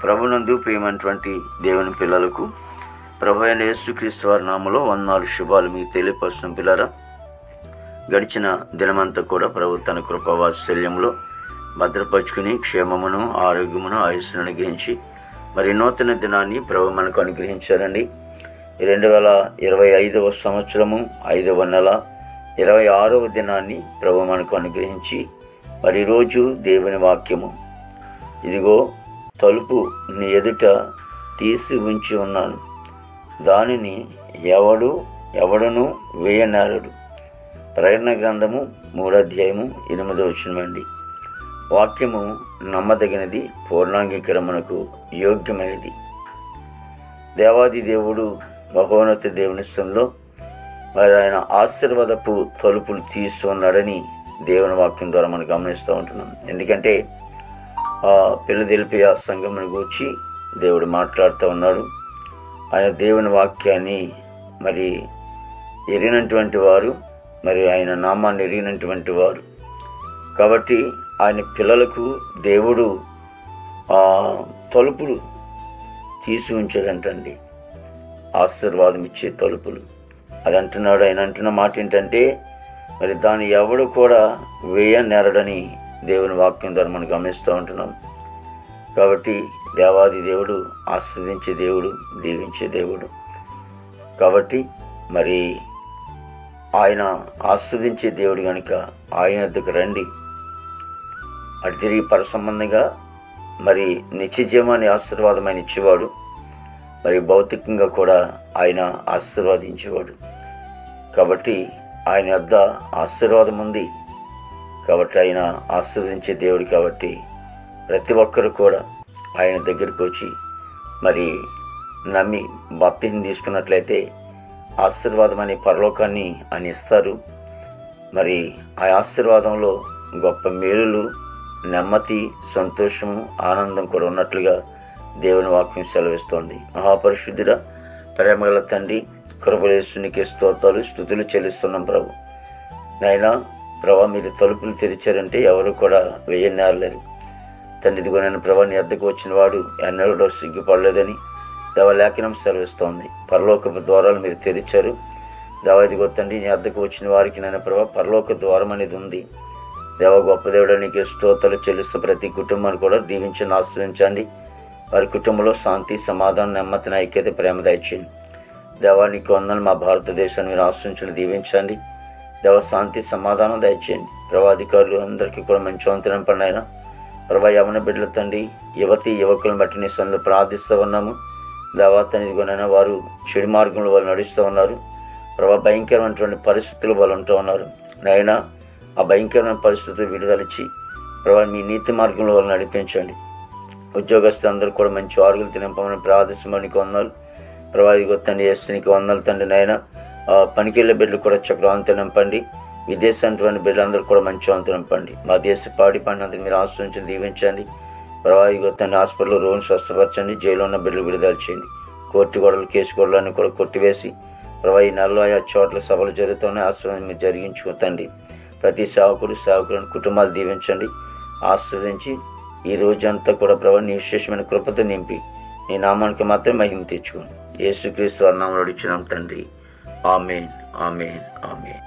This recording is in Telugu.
ప్రభునందు ప్రియమైనటువంటి దేవుని పిల్లలకు ప్రభు అయిన యేసుక్రీస్తు వారి నామములో వందనాలు శుభాలు మీకు తెలియపరచడం పిల్లరా. గడిచిన దినమంతా కూడా ప్రభు తన కృపావాత్సల్యంలో భద్రపరుచుకుని క్షేమమును ఆరోగ్యమును ఆయుస్సును అనుగ్రహించి మరి నూతన దినాన్ని ప్రభు మనకు అనుగ్రహించారండి. 2025వ సంవత్సరము 5వ నెల 26వ దినాన్ని ప్రభు మనకు అనుగ్రహించి మరి రోజు దేవుని వాక్యము, ఇదిగో తలుపు నీ ఎదుట తీసి ఉంచి ఉన్నాను, దానిని ఎవడను వేయనేరడు. ప్రకటన గ్రంథము 3:8 వాక్యము నమ్మదగినది, పూర్ణాంగీకరమునకు యోగ్యమైనది. దేవాది దేవుడు మహోన్నత దేవుని స్థలంలో మరి ఆయన ఆశీర్వాదపు తలుపులు తీసి ఉన్నాడని దేవుని వాక్యం ద్వారా మనం గమనిస్తూ ఉంటున్నాం. ఎందుకంటే ఫిలదెల్ఫియా సంఘమును గూర్చి దేవుడు మాట్లాడుతూ ఉన్నాడు. ఆయన దేవుని వాక్యాన్ని మరి ఎరిగినటువంటి వారు, మరి ఆయన నామాన్ని ఎరిగినటువంటి వారు కాబట్టి ఆయన పిల్లలకు దేవుడు తలుపులు తీసి ఉంచాడంటండి, ఆశీర్వాదం ఇచ్చే తలుపులు. అది అంటున్నాడు. ఆయన అంటున్న మాట ఏంటంటే మరి దాన్ని ఎవడు కూడా వేయనేరడని దేవుని వాక్యం ద్వారా మనం గమనిస్తూ ఉంటున్నాం. కాబట్టి దేవాది దేవుడు ఆశీర్వదించే దేవుడు, దీవించే దేవుడు. కాబట్టి మరి ఆయన ఆస్వాదించే దేవుడు కనుక ఆయన వద్దకు రండి. అటు తిరిగి పరసంబంధంగా మరి నిత్యజీవాన్ని ఆశీర్వాదమైన ఇచ్చేవాడు, మరి భౌతికంగా కూడా ఆయన ఆశీర్వాదించేవాడు. కాబట్టి ఆయన వద్ద ఆశీర్వాదం ఉంది. కాబట్టి ఆయన ఆశీర్వదించే దేవుడు. కాబట్టి ప్రతి ఒక్కరు కూడా ఆయన దగ్గరికి వచ్చి మరి నమ్మి బాప్తిజం తీసుకున్నట్లయితే ఆశీర్వాదం అనే పరలోకాన్ని ఆయన ఇస్తారు. మరి ఆ ఆశీర్వాదంలో గొప్ప మేలులు, నెమ్మది, సంతోషము, ఆనందం కూడా ఉన్నట్లుగా దేవుని వాక్యం సెలవిస్తోంది. మహాపరిశుద్ధుడా, ప్రేమగల తండ్రి, కృపలేసునికి స్తోత్రాలు స్తుతులు చెల్లిస్తున్నాం ప్రభు. నాయనా ప్రభా, మీరు తలుపులు తెరిచారంటే ఎవరు కూడా వేయనేరలేరు తండ్రి. ఇదిగో నేను ప్రభా, నీ వద్దకు వచ్చిన వాడు ఎన్నడూ సిగ్గుపడలేదని దేవలేఖనం సెలవిస్తోంది. పరలోకపు ద్వారాలు మీరు తెరిచారు దేవ. ఇదిగో తండ్రి, నీ వద్దకు వచ్చిన వారికి నేను ప్రభా పరలోక ద్వారం అనేది ఉంది దేవ. గొప్ప దేవుడా, నీకు స్తోత్రాలు చెల్లిస్తూ ప్రతి కుటుంబాన్ని కూడా దీవించండి, ఆశ్రయించండి. వారి కుటుంబంలో శాంతి, సమాధానం, నెమ్మదిని, ఐక్యత, ప్రేమ దయచేయండి దేవా. నీకు వందనాలు. మా భారతదేశాన్ని మీరు ఆశ్రయించండి, దీవించండి దేవ. శాంతి, సమాధానం దయచేయండి ప్రభా. అధికారులు అందరికీ కూడా మంచి వంతనం పడినాయన ప్రభా. యవన బిడ్డల తండ్రి, యువతి యువకులను బట్టి నీ సందు ప్రార్థిస్తూ ఉన్నాము దేవా. తనిదిగోనైనా వారు చెడు మార్గంలో వాళ్ళు నడుస్తూ ఉన్నారు ప్రభా. భయంకరమైనటువంటి పరిస్థితులు వాళ్ళు ఉంటూ ఉన్నారు నాయన. ఆ భయంకరమైన పరిస్థితులు విడుదలిచ్చి ప్రభా మీ నీతి మార్గంలో వాళ్ళు నడిపించండి. ఉద్యోగస్తులందరూ కూడా మంచి ఆరుగులు తినింపమని ప్రార్థిస్తామని వందనాలు ప్రభా. ఇదిగో తండ్రి యేసునికి వందనాలు తండ్రి నాయన. పనికెళ్ళే బిడ్డలు కూడా చక్రవంతం నింపండి. విదేశాంటి బిడ్డలందరూ కూడా మంచి వంతు నింపండి. మా దేశ పాడి పండినందుకు మీరు ఆశ్రయించి దీవించండి ప్రభా. ఇదిగో తండ్రి హాస్పిటల్లో రోగును స్వస్థపరచండి. జైల్లో ఉన్న బిడ్డలు విడుదల చేయండి. కోర్టు గొడవలు, కేసు గొడవలన్నీ కూడా కొట్టివేసి ప్రభా ఈ నెలలో 5 చోట్ల సభలు జరుగుతున్నాయి. ఆశ్రయం మీరు జరిగించుకుంటండి. ప్రతి సేవకులను కుటుంబాలు దీవించండి, ఆశ్రయించి ఈ రోజంతా కూడా ప్రభా నీ విశేషమైన కృపతో నింపి నీ నామానికి మాత్రమే మహిమ తెచ్చుకోండి. యేసుక్రీస్తు వారి నామములో అడుగుచున్నాం తండ్రి. ఆమేన్, ఆమేన్, ఆమేన్.